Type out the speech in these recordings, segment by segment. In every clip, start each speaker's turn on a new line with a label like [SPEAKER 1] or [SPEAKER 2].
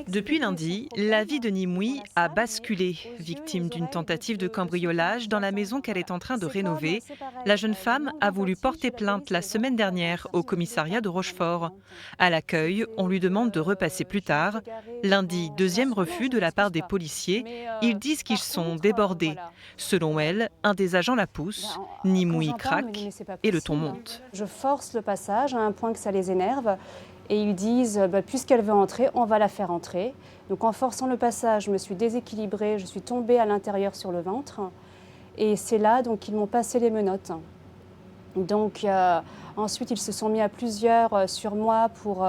[SPEAKER 1] Depuis lundi, la vie de Nimouy a basculé. Victime d'une tentative de cambriolage dans la maison qu'elle est en train de rénover, la jeune femme a voulu porter plainte la semaine dernière au commissariat de Rochefort. À l'accueil, on lui demande de repasser plus tard. Lundi, deuxième refus de la part des policiers. Ils disent qu'ils sont débordés. Selon elle, un des agents la pousse. Nimouy craque et le ton monte.
[SPEAKER 2] Je force le passage à un point que ça les énerve. Et ils disent, puisqu'elle veut entrer, on va la faire entrer. Donc en forçant le passage, je me suis déséquilibrée, je suis tombée à l'intérieur sur le ventre. Et c'est là donc qu'ils m'ont passé les menottes. Donc ensuite, ils se sont mis à plusieurs sur moi pour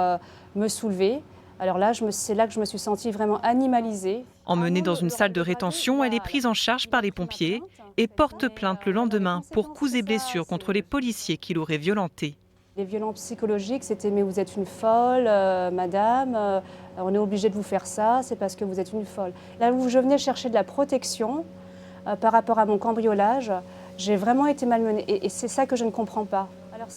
[SPEAKER 2] me soulever. Alors là, c'est là que je me suis sentie vraiment animalisée.
[SPEAKER 1] Emmenée dans une salle de rétention, elle est prise en charge par les pompiers et porte plainte le lendemain pour coups et blessures contre les policiers qui l'auraient violentée.
[SPEAKER 2] Les violences psychologiques, c'était « mais vous êtes une folle, madame, on est obligé de vous faire ça, c'est parce que vous êtes une folle ». Là où je venais chercher de la protection par rapport à mon cambriolage, j'ai vraiment été malmenée et c'est ça que je ne comprends pas.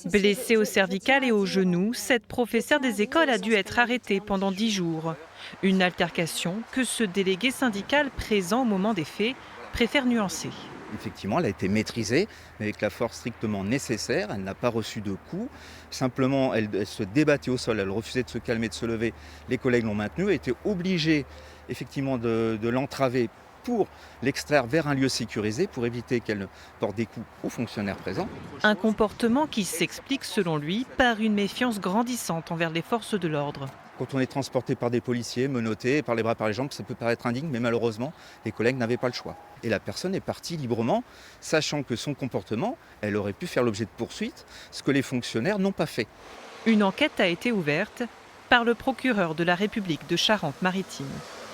[SPEAKER 1] Blessée au cervical et au genou, cette professeure des écoles a dû être arrêtée pendant 10 jours. Une altercation que ce délégué syndical présent au moment des faits préfère nuancer.
[SPEAKER 3] Effectivement, elle a été maîtrisée, mais avec la force strictement nécessaire. Elle n'a pas reçu de coups. Simplement, elle se débattait au sol, elle refusait de se calmer, de se lever. Les collègues l'ont maintenue, étaient obligés effectivement de l'entraver pour l'extraire vers un lieu sécurisé pour éviter qu'elle ne porte des coups aux fonctionnaires présents.
[SPEAKER 1] Un comportement qui s'explique selon lui par une méfiance grandissante envers les forces de l'ordre.
[SPEAKER 3] Quand on est transporté par des policiers, menotté, par les bras, par les jambes, ça peut paraître indigne, mais malheureusement, les collègues n'avaient pas le choix. Et la personne est partie librement, sachant que son comportement, elle aurait pu faire l'objet de poursuites, ce que les fonctionnaires n'ont pas fait.
[SPEAKER 1] Une enquête a été ouverte par le procureur de la République de Charente-Maritime.